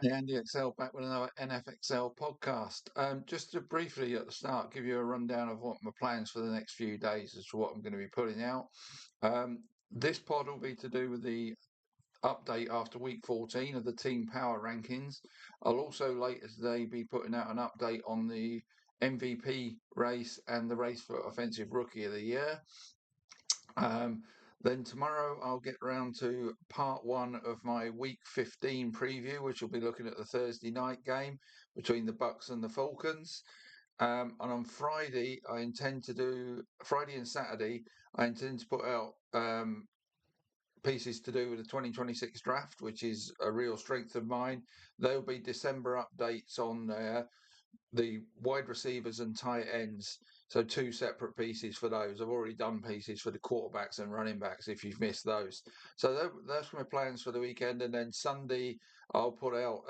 Yeah, Andy Excel back with another NFXL podcast. Just to briefly at the start give you a rundown of what my plans for the next few days as to what I'm going to be putting out. This pod will be to do with the update after week 14 of the team power rankings. I'll also later today be putting out an update on the MVP race and the race for Offensive Rookie of the Year. Um, then tomorrow I'll get round to part one of my week 15 preview, which will be looking at the Thursday night game between the Bucks and the Falcons. And on Friday and Saturday, I intend to put out pieces to do with the 2026 draft, which is a real strength of mine. There'll be December updates on the wide receivers and tight ends. So two separate pieces for those. I've already done pieces for the quarterbacks and running backs if you've missed those. So that's my plans for the weekend. And then Sunday, I'll put out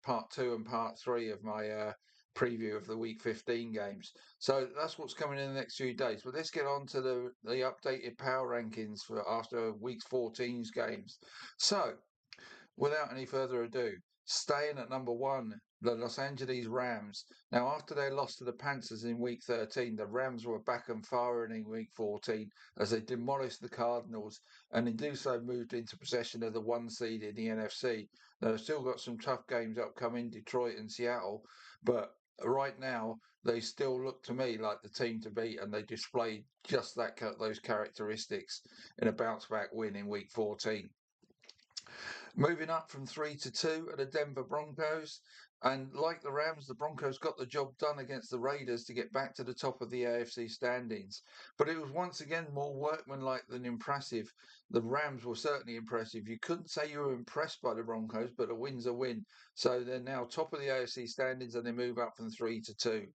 part two and part three of my preview of the week 15 games. So that's what's coming in the next few days. But let's get on to the updated power rankings for after week 14's games. So without any further ado, staying at number one, the Los Angeles Rams. Now, after their loss to the Panthers in week 13, the Rams were back and firing in week 14 as they demolished the Cardinals and in do so moved into possession of the one seed in the NFC. Now, they've still got some tough games upcoming, Detroit and Seattle, but right now they still look to me like the team to beat, and they displayed just those characteristics in a bounce back win in week 14. Moving up from 3-2 are the Denver Broncos. And like the Rams, the Broncos got the job done against the Raiders to get back to the top of the AFC standings. But it was once again more workmanlike than impressive. The Rams were certainly impressive. You couldn't say you were impressed by the Broncos, but a win's a win. So they're now top of the AFC standings and they move up from 3-2.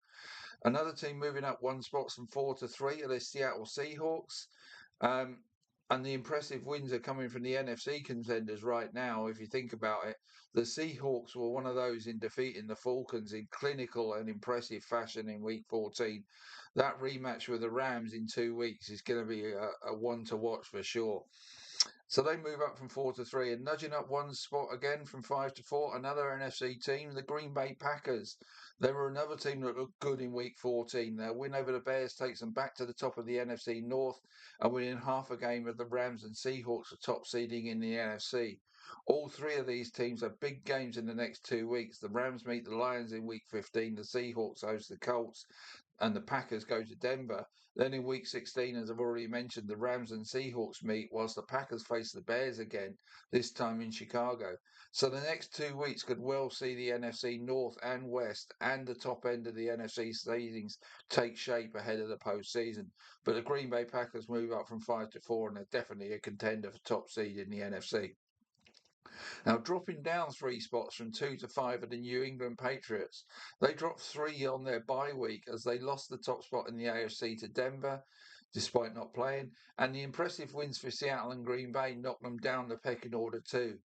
Another team moving up one spot from 4-3 are the Seattle Seahawks. Um, and the impressive wins are coming from the NFC contenders right now. If you think about it, the Seahawks were one of those in defeating the Falcons in clinical and impressive fashion in week 14. That rematch with the Rams in 2 weeks is going to be a one to watch for sure. So they move up from 4-3 and nudging up one spot again from 5-4. Another NFC team, the Green Bay Packers. They were another team that looked good in week 14. Their win over the Bears takes them back to the top of the NFC North and within half a game of the Rams and Seahawks are top seeding in the NFC. All three of these teams have big games in the next 2 weeks. The Rams meet the Lions in week 15, the Seahawks host the Colts, and the Packers go to Denver. Then in week 16, as I've already mentioned, the Rams and Seahawks meet whilst the Packers face the Bears again, this time in Chicago. So the next 2 weeks could well see the NFC North and West and the top end of the NFC standings take shape ahead of the postseason. But the Green Bay Packers move up from 5-4 and they're definitely a contender for top seed in the NFC. Now, dropping down 3 spots from 2-5 are the New England Patriots. They dropped 3 on their bye week as they lost the top spot in the AFC to Denver, despite not playing, and the impressive wins for Seattle and Green Bay knocked them down the pecking order too.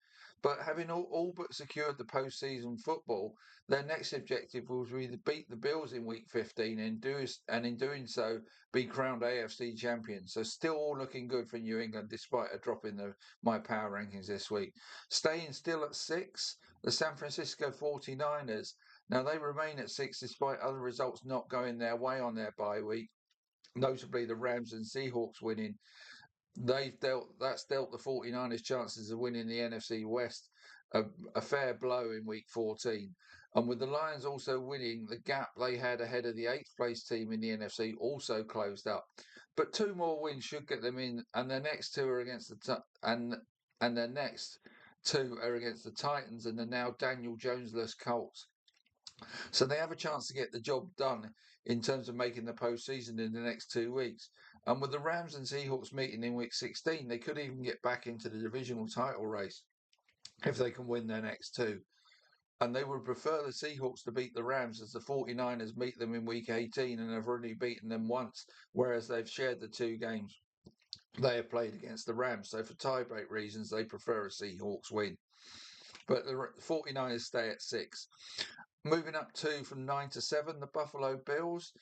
But having all but secured the postseason football, their next objective was to beat the Bills in Week 15 and in doing so, be crowned AFC champions. So still all looking good for New England, despite a drop in my power rankings this week. Staying still at 6, the San Francisco 49ers. Now they remain at 6 despite other results not going their way on their bye week, notably the Rams and Seahawks winning. That's dealt the 49ers chances of winning the NFC West a fair blow in week 14. And with the Lions also winning, the gap they had ahead of the 8th place team in the NFC also closed up. But 2 more wins should get them in, and their next two are against and their next two are against the Titans and the now Daniel Jones-less Colts. So they have a chance to get the job done in terms of making the postseason in the next 2 weeks. And with the Rams and Seahawks meeting in week 16, they could even get back into the divisional title race if they can win their next two. And they would prefer the Seahawks to beat the Rams as the 49ers meet them in week 18 and have already beaten them once, whereas they've shared the 2 games they have played against the Rams. So for tiebreak reasons, they prefer a Seahawks win. But the 49ers stay at 6. Moving up 2 from 9-7, the Buffalo Bills.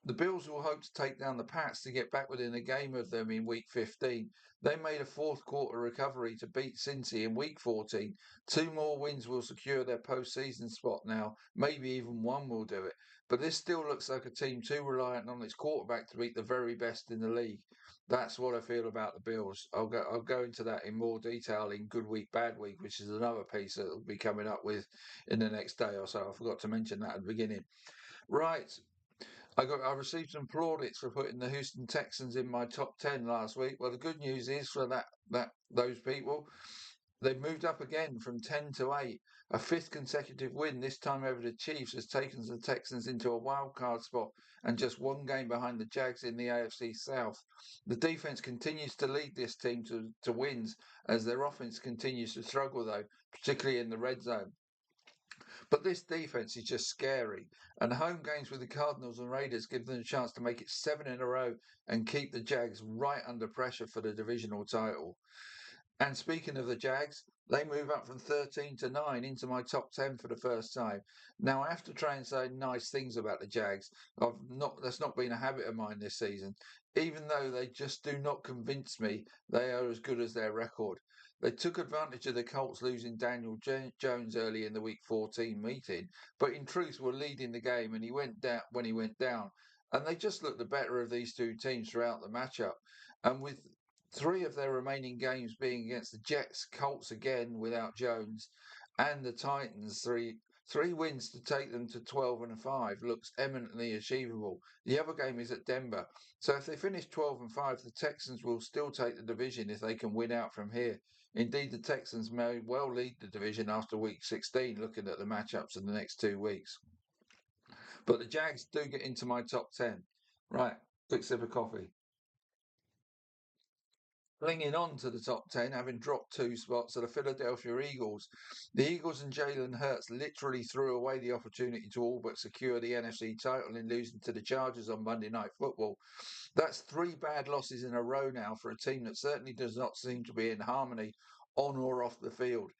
The Bills will hope to take down the Pats to get back within a game of them in week 15. They made a fourth quarter recovery to beat Cincy in week 14. Two more wins will secure their postseason spot now. Maybe even one will do it. But this still looks like a team too reliant on its quarterback to beat the very best in the league. That's what I feel about the Bills. I'll go into that in more detail in Good Week, Bad Week, which is another piece that will be coming up with in the next day or so. I forgot to mention that at the beginning. Right, I received some plaudits for putting the Houston Texans in my top 10 last week. Well, the good news is for those people, they've moved up again from 10 to 8. A fifth consecutive win, this time over the Chiefs, has taken the Texans into a wild card spot and just one game behind the Jags in the AFC South. The defense continues to lead this team to wins as their offense continues to struggle, though, particularly in the red zone. But this defense is just scary. And home games with the Cardinals and Raiders give them a chance to make it 7 in a row and keep the Jags right under pressure for the divisional title. And speaking of the Jags, they move up from 13 to 9 into my top 10 for the first time. Now, I have to try and say nice things about the Jags. That's not been a habit of mine this season. Even though they just do not convince me they are as good as their record. They took advantage of the Colts losing Daniel Jones early in the Week 14 meeting, but in truth were leading the game and he went down when he went down. And they just looked the better of these two teams throughout the matchup. And with three of their remaining games being against the Jets, Colts again without Jones, and the Titans, three wins to take them to 12-5 looks eminently achievable. The other game is at Denver. So if they finish 12-5, the Texans will still take the division if they can win out from here. Indeed, the Texans may well lead the division after week 16, looking at the matchups in the next 2 weeks. But the Jags do get into my top 10. Right, quick sip of coffee. Clinging on to the top 10, having dropped 2 spots, are the Philadelphia Eagles. The Eagles and Jalen Hurts literally threw away the opportunity to all but secure the NFC title in losing to the Chargers on Monday Night Football. That's 3 bad losses in a row now for a team that certainly does not seem to be in harmony on or off the field.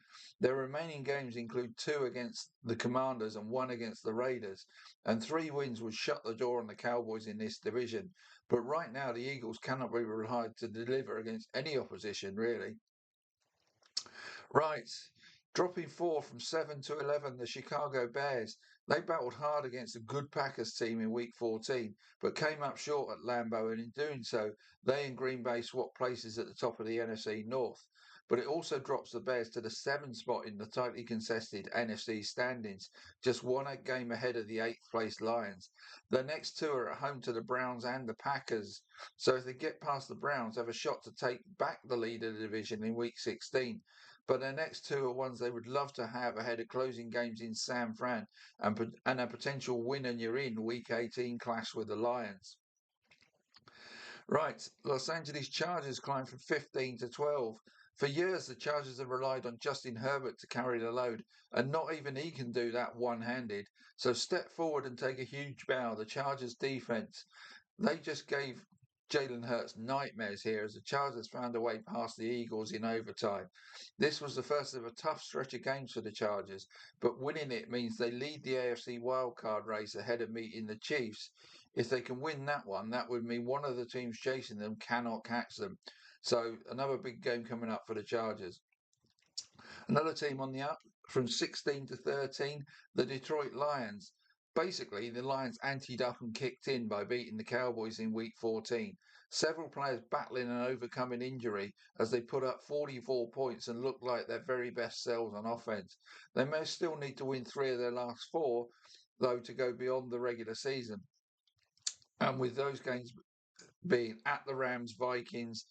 Their remaining games include 2 against the Commanders and 1 against the Raiders, and 3 wins would shut the door on the Cowboys in this division. But right now, the Eagles cannot be relied to deliver against any opposition, really. Right. Dropping 4 from 7 to 11, the Chicago Bears. They battled hard against a good Packers team in week 14, but came up short at Lambeau, and in doing so, they and Green Bay swapped places at the top of the NFC North. But it also drops the Bears to the 7th spot in the tightly contested NFC standings, just one game ahead of the 8th place Lions. The next 2 are at home to the Browns and the Packers. So if they get past the Browns, have a shot to take back the lead of the division in week 16. But their next 2 are ones they would love to have ahead of closing games in San Fran and a potential win and you're in week 18 clash with the Lions. Right, Los Angeles Chargers climbed from 15 to 12. For years, the Chargers have relied on Justin Herbert to carry the load, and not even he can do that one-handed. So step forward and take a huge bow. The Chargers defense, they just gave Jalen Hurts nightmares here as the Chargers found a way past the Eagles in overtime. This was the first of a tough stretch of games for the Chargers, but winning it means they lead the AFC wildcard race ahead of meeting the Chiefs. If they can win that one, that would mean one of the teams chasing them cannot catch them. So another big game coming up for the Chargers. Another team on the up from 16 to 13, the Detroit Lions. Basically, the Lions anteed up and kicked in by beating the Cowboys in week 14. Several players battling and overcoming injury as they put up 44 points and looked like their very best selves on offense. They may still need to win 3 of their last 4, though, to go beyond the regular season. And with those games being at the Rams, Vikings,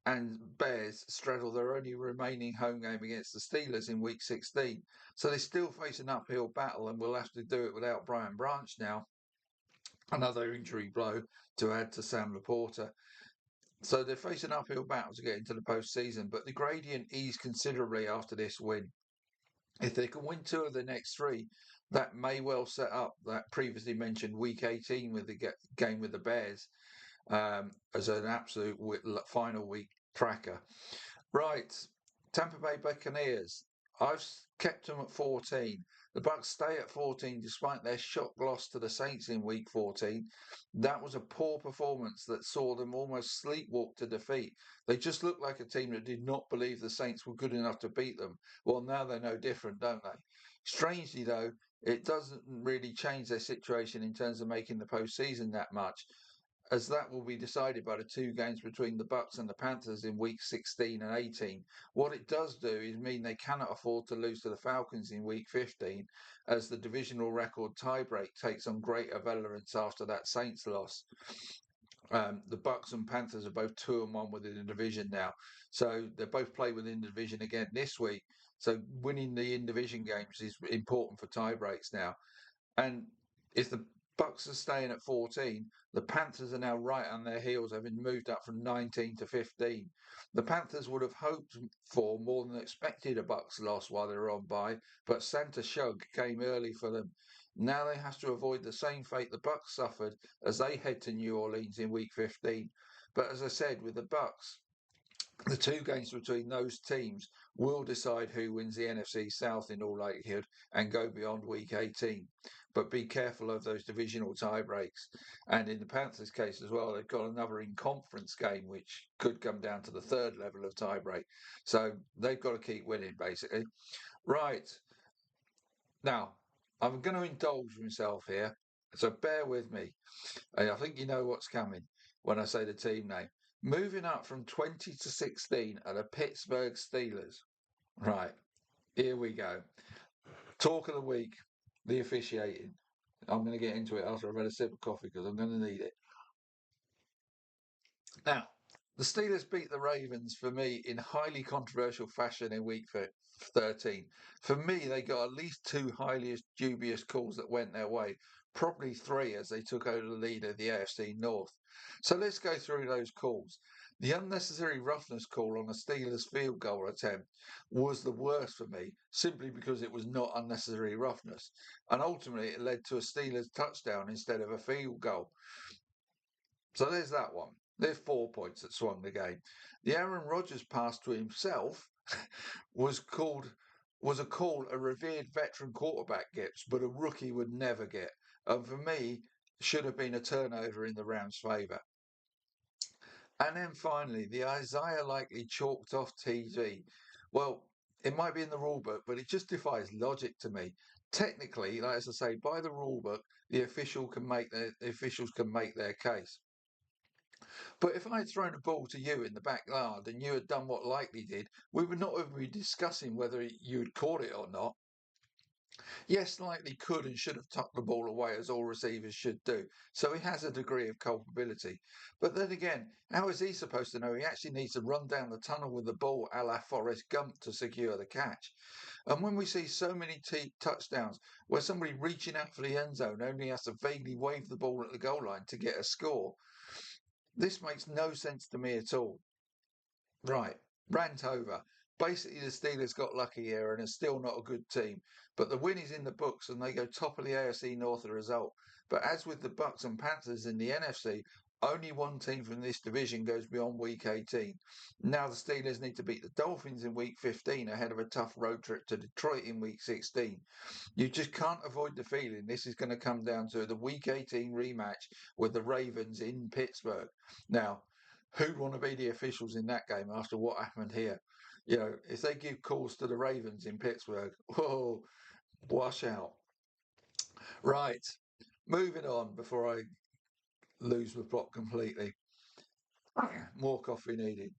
and Bears straddle their only remaining home game against the Steelers in week 16. So they still face an uphill battle and will have to do it without Brian Branch now. Another injury blow to add to Sam Laporta. So they're facing an uphill battle to get into the postseason, but the gradient eased considerably after this win. If they can win 2 of the next 3, that may well set up that previously mentioned week 18 with the game with the Bears as an absolute final week tracker. Right, Tampa Bay Buccaneers. kept them at 14. The Bucks stay at 14 despite their shock loss to the Saints in week 14. That was a poor performance that saw them almost sleepwalk to defeat. They just looked like a team that did not believe the Saints were good enough to beat them. Well, now they're no different, don't they? Strangely, though, it doesn't really change their situation in terms of making the postseason that much, as that will be decided by the two games between the Bucks and the Panthers in week 16 and 18. What it does do is mean they cannot afford to lose to the Falcons in week 15, as the divisional record tiebreak takes on greater relevance after that Saints loss. The Bucks and Panthers are both 2-1 within the division now, so they both play within the division again this week. So winning the in-division games is important for tie breaks now. And if the Bucks are staying at 14, the Panthers are now right on their heels, having moved up from 19 to 15. The Panthers would have hoped for more than expected a Bucks loss while they were on bye, but Santa Shug came early for them. Now they have to avoid the same fate the Bucks suffered as they head to New Orleans in week 15. But as I said, with the Bucks, the two games between those teams will decide who wins the NFC South in all likelihood and go beyond week 18. But be careful of those divisional tie breaks. And in the Panthers' case as well, they've got another in conference game, which could come down to the third level of tie break. So they've got to keep winning, basically. Right. Now, I'm going to indulge myself here. So bear with me. I think you know what's coming when I say the team name. Moving up from 20 to 16 are the Pittsburgh Steelers. Right, here we go. Talk of the week, the officiating. I'm going to get into it after I've had a sip of coffee because I'm going to need it. Now, the Steelers beat the Ravens for me in highly controversial fashion in week 13. For me, they got at least two highly dubious calls that went their way, probably three as they took over the lead of the AFC North. So let's go through those calls. The unnecessary roughness call on a Steelers field goal attempt was the worst for me, simply because it was not unnecessary roughness. And ultimately, it led to a Steelers touchdown instead of a field goal. So there's that one. There's 4 points that swung the game. The Aaron Rodgers pass to himself was a call a revered veteran quarterback gets, but a rookie would never get. And for me, should have been a turnover in the Rams' favour. And then finally, the Isaiah likely chalked off TG. Well, it might be in the rule book, but it just defies logic to me. Technically, like as I say, by the rule book, the officials can make their case. But if I had thrown a ball to you in the backyard and you had done what Likely did, we would not even be discussing whether you had caught it or not. Yes, Likely could and should have tucked the ball away as all receivers should do, so he has a degree of culpability. But then again, how is he supposed to know he actually needs to run down the tunnel with the ball a la Forrest Gump to secure the catch? And when we see so many touchdowns where somebody reaching out for the end zone only has to vaguely wave the ball at the goal line to get a score, this makes no sense to me at all. Right, rant over. Basically, the Steelers got lucky here and are still not a good team. But the win is in the books and they go top of the AFC North as a result. But as with the Bucks and Panthers in the NFC, only one team from this division goes beyond week 18. Now the Steelers need to beat the Dolphins in week 15 ahead of a tough road trip to Detroit in week 16. You just can't avoid the feeling this is going to come down to the week 18 rematch with the Ravens in Pittsburgh. Now, who'd want to be the officials in that game after what happened here? You know, if they give calls to the Ravens in Pittsburgh, whoa, wash out. Right, moving on before I lose the plot completely. More coffee needed.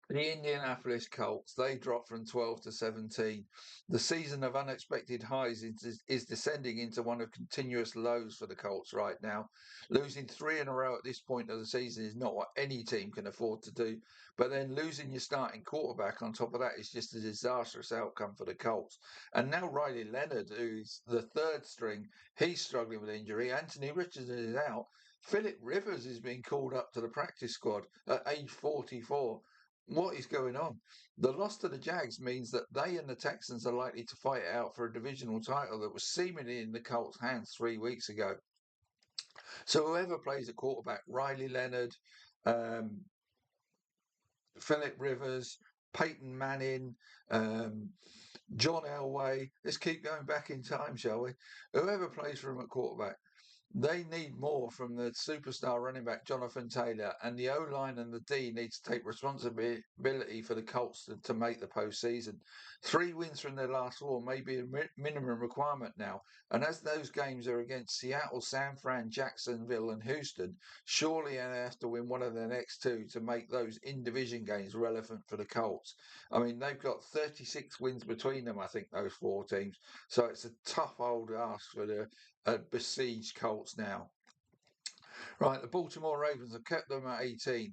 The Indianapolis Colts, they dropped from 12 to 17. The season of unexpected highs is descending into one of continuous lows for the Colts right now. Losing three in a row at this point of the season is not what any team can afford to do. But then losing your starting quarterback on top of that is just a disastrous outcome for the Colts. And now Riley Leonard, who's the third string, he's struggling with injury. Anthony Richardson is out. Philip Rivers is being called up to the practice squad at age 44. What is going on? The loss to the Jags means that they and the Texans are likely to fight it out for a divisional title that was seemingly in the Colts' hands 3 weeks ago. So whoever plays at quarterback, Riley Leonard, Philip Rivers, Peyton Manning, um, John Elway. Let's keep going back in time, shall we? Whoever plays for him at quarterback, they need more from the superstar running back Jonathan Taylor, and the O line and the D needs to take responsibility for the Colts to make the postseason. 3 wins from their last 4 may be a minimum requirement now, and as those games are against Seattle, San Fran, Jacksonville, and Houston, surely they have to win one of their next 2 to make those in-division games relevant for the Colts. I mean, they've got 36 wins between them, I think, those 4 teams. So it's a tough old ask for the besieged Colts now. Right, the Baltimore Ravens have kept them at 18.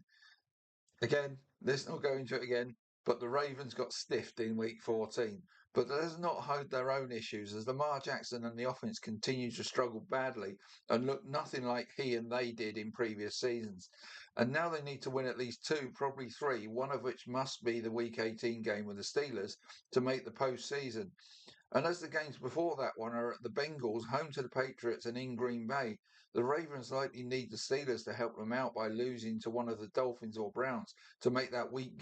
Again, let's not go into it again, but the Ravens got stiffed in week 14. But that does not hide their own issues as Lamar Jackson and the offense continue to struggle badly and look nothing like he and they did in previous seasons. And now they need to win at least 2, probably 3, one of which must be the week 18 game with the Steelers to make the postseason. And as the games before that one are at the Bengals, home to the Patriots, and in Green Bay, the Ravens likely need the Steelers to help them out by losing to one of the Dolphins or Browns to make that week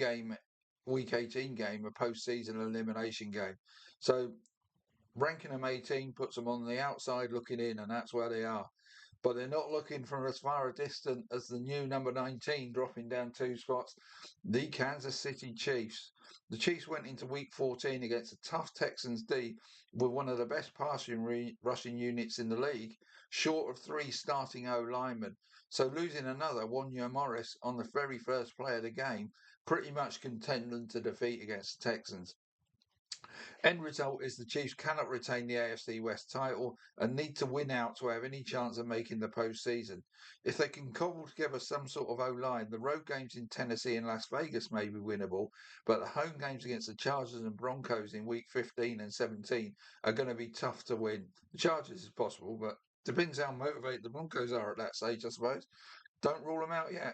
18 game, a postseason elimination game. So ranking them 18 puts them on the outside looking in, and that's where they are. But they're not looking from as far a distance as the new number 19 dropping down 2 spots, the Kansas City Chiefs. The Chiefs went into week 14 against a tough Texans D with one of the best passing rushing units in the league, short of 3 starting O linemen. So losing another, Wanya Morris, on the very first play of the game, pretty much contended to defeat against the Texans. End result is the Chiefs cannot retain the AFC West title and need to win out to have any chance of making the postseason. If they can cobble together some sort of O-line, the road games in Tennessee and Las Vegas may be winnable, but the home games against the Chargers and Broncos in week 15 and 17 are going to be tough to win. The Chargers is possible, but depends how motivated the Broncos are at that stage, I suppose. Don't rule them out yet.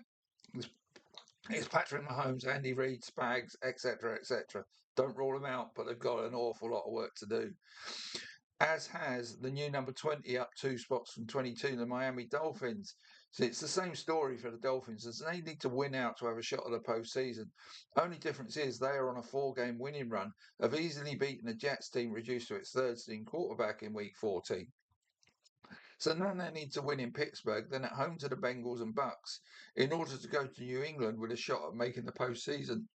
It's Patrick Mahomes, Andy Reid, Spags, etc., etc. Don't rule them out, but they've got an awful lot of work to do. As has the new number 20 up 2 spots from 22, the Miami Dolphins. So it's the same story for the Dolphins as they need to win out to have a shot at the postseason. Only difference is they are on a 4-game winning run, have easily beaten the Jets team reduced to its 3rd string quarterback in week 14. So now they need to win in Pittsburgh, then at home to the Bengals and Bucks, in order to go to New England with a shot at making the postseason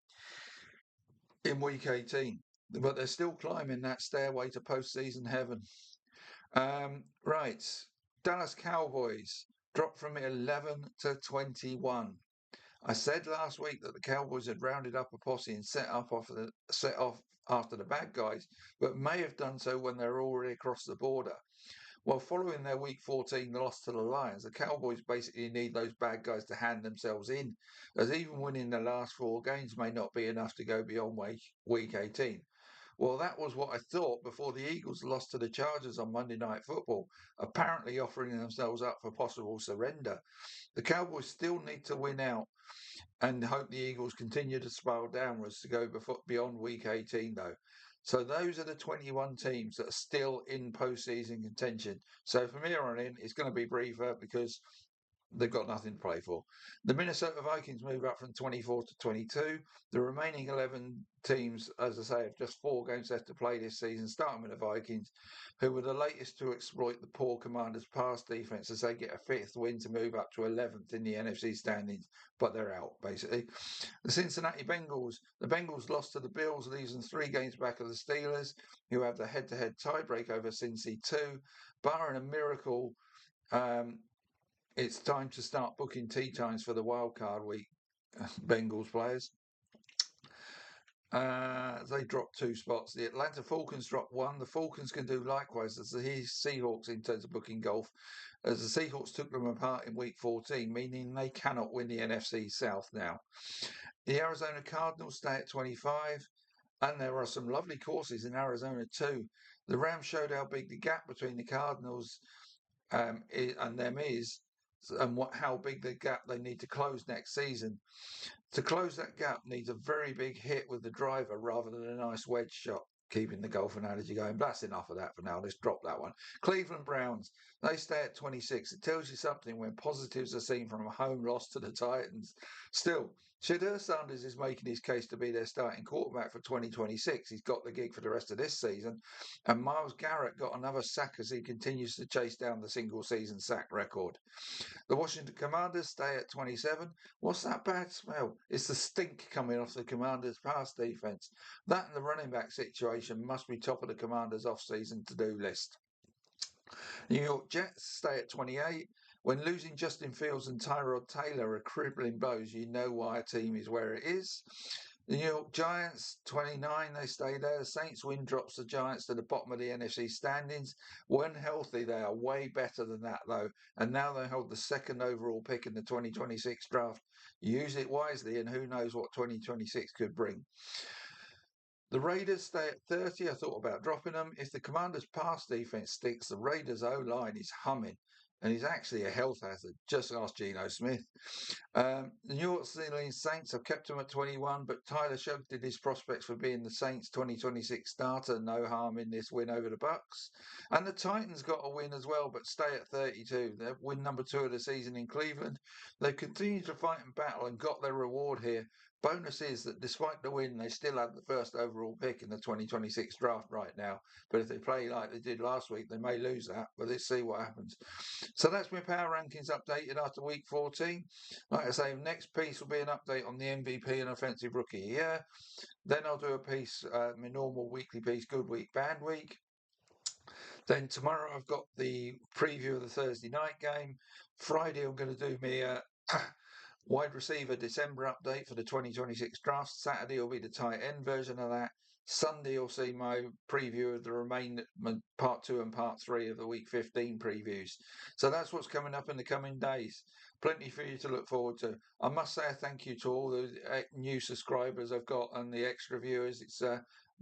in week 18. But they're still climbing that stairway to postseason heaven. Right. Dallas Cowboys dropped from 11 to 21. I said last week that the Cowboys had rounded up a posse and set off after the bad guys, but may have done so when they were already across the border. Well, following their week 14 loss to the Lions, the Cowboys basically need those bad guys to hand themselves in, as even winning the last 4 games may not be enough to go beyond week 18. Well, that was what I thought before the Eagles lost to the Chargers on Monday Night Football, apparently offering themselves up for possible surrender. The Cowboys still need to win out and hope the Eagles continue to spiral downwards to go beyond week 18, though. So those are the 21 teams that are still in postseason contention. So from here on in, it's going to be briefer because they've got nothing to play for. The Minnesota Vikings move up from 24 to 22. The remaining 11 teams, as I say, have just 4 games left to play this season, starting with the Vikings, who were the latest to exploit the poor Commanders' pass defense as they get a 5th win to move up to 11th in the NFC standings, but they're out, basically. The Cincinnati Bengals. The Bengals lost to the Bills, leaving 3 games back of the Steelers, who have the head-to-head tiebreak over Cincy 2. Barring a miracle, it's time to start booking tee times for the wildcard week, Bengals players. They dropped 2 spots. The Atlanta Falcons dropped 1. The Falcons can do likewise as the Seahawks in terms of booking golf, as the Seahawks took them apart in week 14, meaning they cannot win the NFC South now. The Arizona Cardinals stay at 25, and there are some lovely courses in Arizona too. The Rams showed how big the gap between the Cardinals and them is, and how big the gap they need to close next season. To close that gap needs a very big hit with the driver rather than a nice wedge shot. Keeping the golf analogy going. But that's enough of that for now. Let's drop that one. Cleveland Browns, they stay at 26. It tells you something when positives are seen from a home loss to the Titans. Still, Shadur Sanders is making his case to be their starting quarterback for 2026. He's got the gig for the rest of this season. And Myles Garrett got another sack as he continues to chase down the single season sack record. The Washington Commanders stay at 27. What's that bad smell? It's the stink coming off the Commanders' pass defense. That and the running back situation must be top of the Commanders' off-season to-do list. New York Jets stay at 28. When losing Justin Fields and Tyrod Taylor are crippling blows, you know why a team is where it is. The New York Giants, 29, they stay there. The Saints win drops the Giants to the bottom of the NFC standings. When healthy, they are way better than that, though. And now they hold the second overall pick in the 2026 draft. Use it wisely, and who knows what 2026 could bring. The Raiders stay at 30. I thought about dropping them. If the Commanders' pass defense sticks, the Raiders' O-line is humming. And he's actually a health hazard. Just ask Geno Smith. The New York Saints have kept him at 21, but Tyler shrugged in his prospects for being the Saints' 2026 starter. No harm in this win over the Bucks. And the Titans got a win as well, but stay at 32. They're win number 2 of the season in Cleveland. They continue to fight and battle and got their reward here. Bonus is that despite the win, they still have the first overall pick in the 2026 draft right now. But if they play like they did last week, they may lose that. But let's see what happens. So that's my power rankings updated after week 14. Like I say, next piece will be an update on the MVP and offensive rookie of the year. Then I'll do a piece, my normal weekly piece, good week, bad week. Then tomorrow I've got the preview of the Thursday night game. Friday I'm going to do me wide receiver December update for the 2026 draft. Saturday will be the tight end version of that. Sunday you'll see my preview of the remaining part 2 and part 3 of the week 15 previews. So that's what's coming up in the coming days. Plenty for you to look forward to. I must say a thank you to all the new subscribers I've got and the extra viewers. It's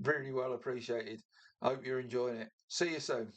really well appreciated. I hope you're enjoying it. See you soon.